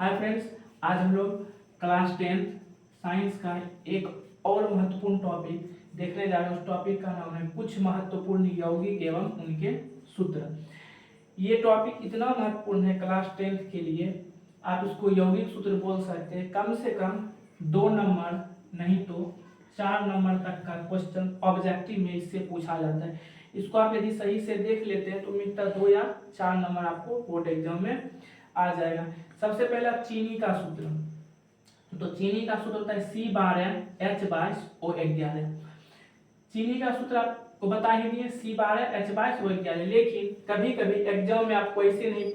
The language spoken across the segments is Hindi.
हाय फ्रेंड्स, आज हम लोग क्लास 10 साइंस का एक और महत्वपूर्ण टॉपिक देखने जा रहे हैं। उस टॉपिक का नाम है कुछ महत्वपूर्ण यौगिक एवं उनके सूत्र। ये टॉपिक इतना महत्वपूर्ण है क्लास 10 के लिए, आप इसको यौगिक सूत्र बोल सकते हैं। कम से कम 2 नंबर नहीं तो 4 नंबर तक का क्वेश्चन ऑब्जेक्टिव में इससे पूछा जाता है। इसको आप यदि सही से देख लेते हैं तो उम्मीद 2 या 4 नंबर आपको बोर्ड एग्जाम में आ जाएगा। सबसे पहला चीनी का सूत्र, तो चीनी का सूत्र होता है C12H22O11। चीनी का सूत्र आपको बता ही दिए C12H22O11, लेकिन कभी कभी एग्जाम में आपको ऐसे नहीं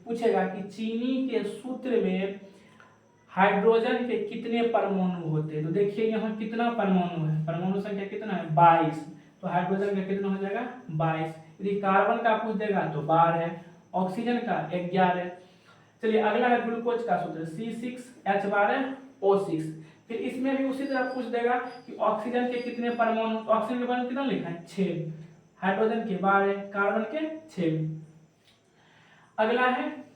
पूछेगा कि चीनी के सूत्र में हाइड्रोजन के कितने परमाणु होते हैं। तो देखिए यहाँ कितना परमाणु है, परमाणु संख्या कितना है 22, तो हाइड्रोजन का कितना हो जाएगा 22। यदि कार्बन का पूछ देगा तो 12, ऑक्सीजन का 11। चलिए अगला है ग्लूकोज का सूत्र C6H12O6। फिर इसमें भी उसी तरह पूछ देगा कि ऑक्सीजन के कितने परमाणु, ऑक्सीजन के परमाणु कितना लिखा है 6, हाइड्रोजन के 12, कार्बन के 6। अगला है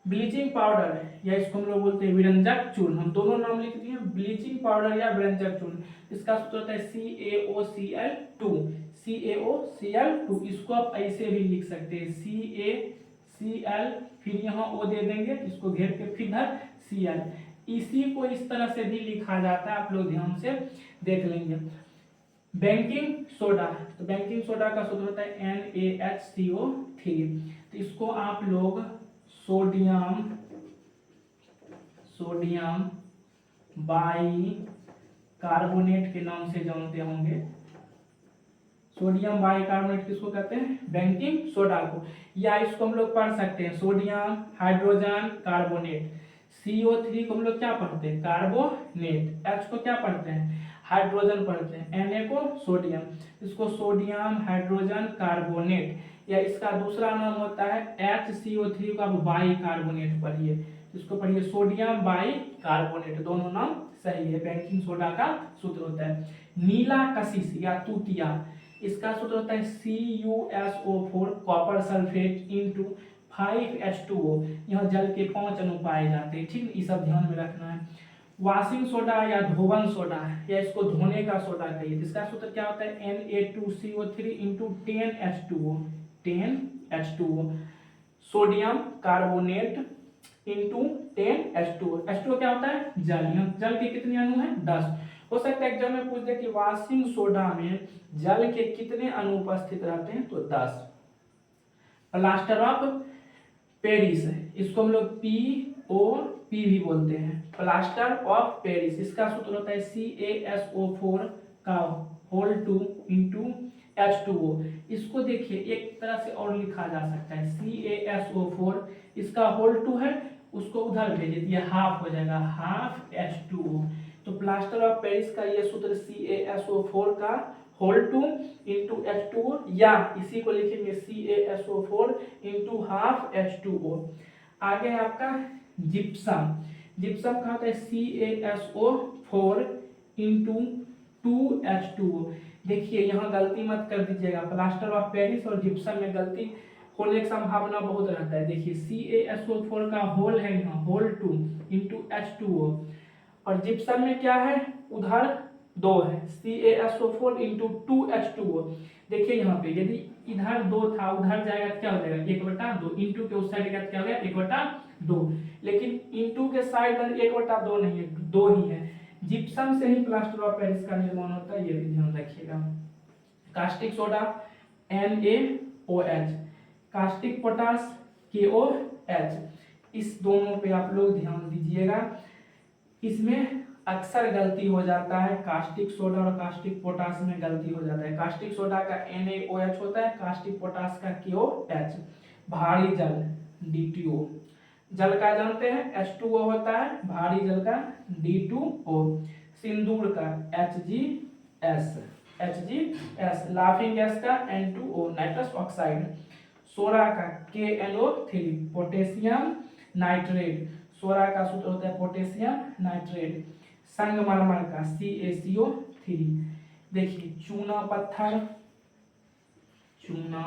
ब्लीचिंग पाउडर, या इसको हम लोग बोलते हैं विरंजक चूर्ण। हम दोनों नाम लिख दिए, ब्लीचिंग पाउडर या विरंजक चूर्ण। इसका सूत्र होता है CaOCl2। इसको आप ऐसे भी लिख सकते हैं CaCl, फिर यहाँ O दे देंगे, इसको घेर के फिर Cl। इसी को इस तरह से भी लिखा जाता है, आप लोग ध्यान से देख लेंगे। बेकिंग सोडा, तो बेकिंग सोडा का सूत्र होता है NaHCO3। तो इसको आप लोग सोडियम बाइकार्बोनेट के नाम से जानते होंगे। सोडियम बाइकार्बोनेट किसको कहते हैं, बेकिंग सोडा को। या इसको हम लोग पढ़ सकते हैं सोडियम हाइड्रोजन कार्बोनेट। CO3 को हम लोग क्या पढ़ते हैं, कार्बोनेट। H को क्या पढ़ते हैं, हाइड्रोजन पढ़ते हैं। Na को सोडियम, इसको सोडियम हाइड्रोजन कार्बोनेट। या इसका दूसरा नाम होता है HCO3 को आप बाइकार्बोनेट पढ़िए, इसको पढ़िए सोडियम बाइकार्बोनेट। दोनों नाम सही है, बेकिंग सोडा का सूत्र होता है। नीला कशिश या तूतिया, इसका सूत्र होता है CuSO4 copper sulphate into 5H2O। यहाँ जल के 5 अणु पाए जाते हैं, ठीक है, ये सब ध्यान में रखना है। वॉशिंग सोडा या धोवन सोडा, या इसको धोने का सोडा कहिए, इसका सूत्र क्या होता है Na2CO3 into 10H2O। Sodium carbonate into 10H2O। H2O क्या होता है, जल। जल के कितने अणु हैं 10। हो सकता है एग्जाम में पूछ दे कि वॉशिंग सोडा में जल के कितने अणु उपस्थित रहते हैं, तो 10। प्लास्टर ऑफ पेरिस, इसको हम लोग POP भी बोलते हैं, प्लास्टर ऑफ पेरिस। इसका सूत्र होता है CaSO4 का होल 2 इंटू H2O। इसको देखिए एक तरह से और लिखा जा सकता है CaSO4, इसका होल 2 है, उसको उधर भेजिए, ये हाफ हो जाएगा, हाफ H2O। तो प्लास्टर ऑफ पेरिस का ये सूत्र CaSO4 का होल 2 इंटू H2O, या इसी को लिखेंगे CaSO4 इंटू हाफ H2O। आगे है आपका जिप्सम। जिप्सम का होता है CaSO4 इंटू 2H2O। देखिए यहाँ गलती मत कर दीजिएगा, प्लास्टर ऑफ पेरिस और जिप्सम में गलती होने की संभावना बहुत रहता है। देखिए CaSO4 का होल है यहाँ होल 2 इंटू H2O, और जिप्सम में क्या है, उधर 2 है, CaSO4 इंटू 2H2O। देखिए यहाँ पे यदि इधर 2 था, उधर जाएगा क्या हो जाएगा 1/2, इंटू के उस साइड का क्या हो गया 1/2, लेकिन इंटू के साइड 1/2 नहीं है, 2 ही है। जिप्सम से ही प्लास्टर ऑफ पेरिस का निर्माण होता है, ये भी ध्यान रखिएगा। Caustic soda NaOH, caustic potash KOH। इस दोनों पे आप लोग ध्यान दीजिएगा, इसमें अक्सर गलती हो जाता है। कास्टिक सोडा और कास्टिक पोटास में गलती हो जाता है। कास्टिक सोडा का NaOH होता है, कास्टिक पोटास का KOH। भारी जल D2O, जल का जानते हैं H2O होता है, भारी जल का D2O। सिंदूर का HGS, लाफिंग गैस का N2O नाइट्रस ऑक्साइड। सोडा का KNO3 पोटेशियम नाइट्रेट, सोडा का सूत्र होता है पोटेशियम नाइट्रेट। संगमरमर का CaCO3। देखिए चूना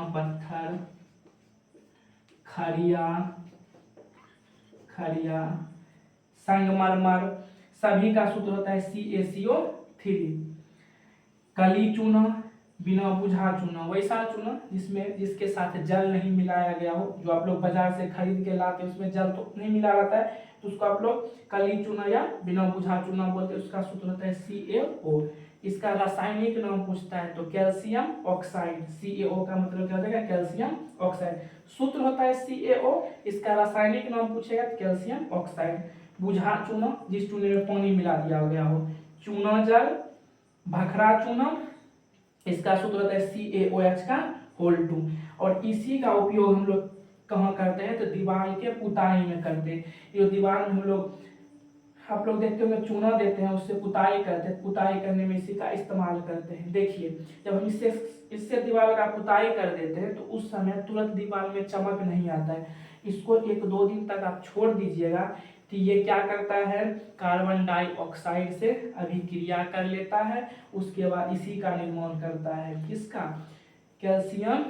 पत्थर, खरिया, खड़िया, संगमरमर, सभी का सूत्र होता है CaCO3। कली चूना, बिना बुझा चूना, वैसा चूना जिसके साथ जल नहीं मिलाया गया हो, जो आप लोग बाजार से खरीद के लाते हैं उसमें जल तो नहीं मिला रहता है, तो उसको आप लोग कली चूना या बिना बुझा चूना बोलते हैं। उसका सूत्र होता है CaO। इसका रासायनिक नाम पूछता है तो कैल्शियम ऑक्साइड। CaO का मतलब क्या हो जाएगा, कैल्शियम ऑक्साइड। सूत्र होता है CaO, इसका रासायनिक नाम पूछेगा तो कैल्शियम ऑक्साइड। बुझा चूना, जिस चूने में पानी मिला दिया गया हो। चूना जल, भखरा चूना, इसका सूत्र होता है CaOH का होल 2। और इसी का उपयोग हम लोग कहाँ करते हैं तो दीवार के पुताई में करते हैं। ये दीवार में हम लोग, आप लोग देखते होंगे चूना देते हैं, उससे पुताई करते हैं, पुताई करने में इसी का इस्तेमाल करते हैं। देखिए जब हम इससे दीवार का पुताई कर देते हैं तो उस समय तुरंत दीवार में चमक नहीं आता है। इसको 1-2 दिन तक आप छोड़ दीजिएगा तो ये क्या करता है, कार्बन डाइऑक्साइड से अभिक्रिया कर लेता है, उसके बाद इसी का निर्माण करता है। किसका, कैल्शियम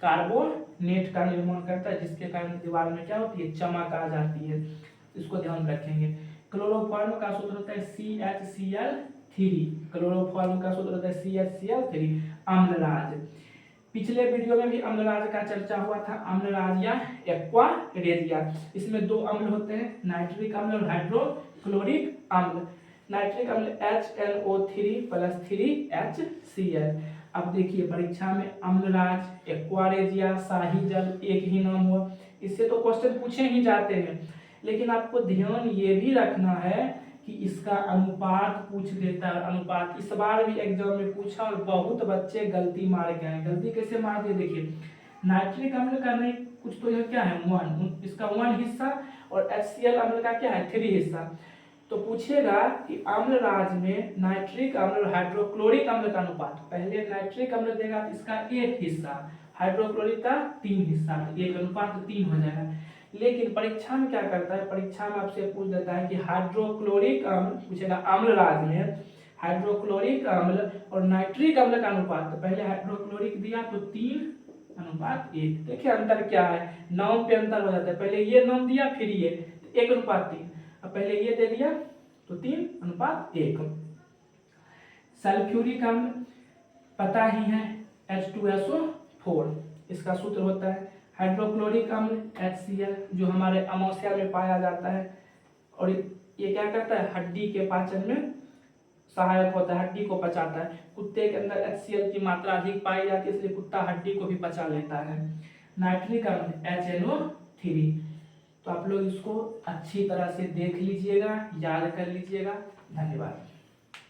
कार्बोनेट का निर्माण करता है, जिसके कारण दीवार में क्या होती है, चमक आ जाती है। इसको ध्यान रखेंगे। क्लोरोफॉर्म का सूत्र होता है CHCl3। क्लोरोफॉर्म का सूत्र होता है CHCl3। अम्लराज, पिछले वीडियो में भी अम्लराज का चर्चा हुआ था, अम्लराज या एक्वा रेजिया। इसमें 2 अम्ल होते हैं, नाइट्रिक अम्ल और हाइड्रोक्लोरिक अम्ल। नाइट्रिक अम्ल HNO3 + 3HCl। अब देखिए परीक्षा में अम्लराज, एक्वा रेजिया, शाही जल एक ही नाम हुआ, इससे तो क्वेश्चन पूछे ही जाते हैं। लेकिन आपको ध्यान ये भी रखना है कि इसका अनुपात पूछ देता है। अनुपात इस बार भी एग्जाम में पूछा और बहुत बच्चे गलती मार गए हैं। गलती कैसे मार दिए, देखिए नाइट्रिक अम्ल का नहीं कुछ तो यह क्या है 1, इसका 1 हिस्सा, और HCl अम्ल का क्या है 3 हिस्सा। तो पूछेगा कि अम्लराज में नाइट्रिक अम्ल और हाइड्रोक्लोरिक अम्ल का अनुपात, पहले नाइट्रिक अम्ल देगा तो इसका 1 हिस्सा, हाइड्रोक्लोरिक का 3 हिस्सा, तो 1:3 हो जाएगा। लेकिन परीक्षा में क्या करता है, परीक्षा में आपसे पूछ देता है कि हाइड्रोक्लोरिक अम्ल, पूछेगा अम्लराज में हाइड्रोक्लोरिक अम्ल और नाइट्रिक अम्ल का अनुपात, तो पहले हाइड्रोक्लोरिक दिया तो 3:1। देखिए अंतर क्या है, नाम पे अंतर हो जाता है, पहले ये नाम दिया फिर ये, तो 1:3। अब पहले ये दे दिया तो 3:1। सल्फ्यूरिक अम्ल पता ही है H2SO4, इसका सूत्र होता है। हाइड्रोक्लोरिक अम्ल HCl जो हमारे अमाशय में पाया जाता है, और ये क्या करता है, हड्डी के पाचन में सहायक होता है, हड्डी को पचाता है। कुत्ते के अंदर HCl की मात्रा अधिक पाई जाती है, इसलिए कुत्ता हड्डी को भी पचा लेता है। नाइट्रिक अम्ल HNO3। तो आप लोग इसको अच्छी तरह से देख लीजिएगा, याद कर लीजिएगा। धन्यवाद।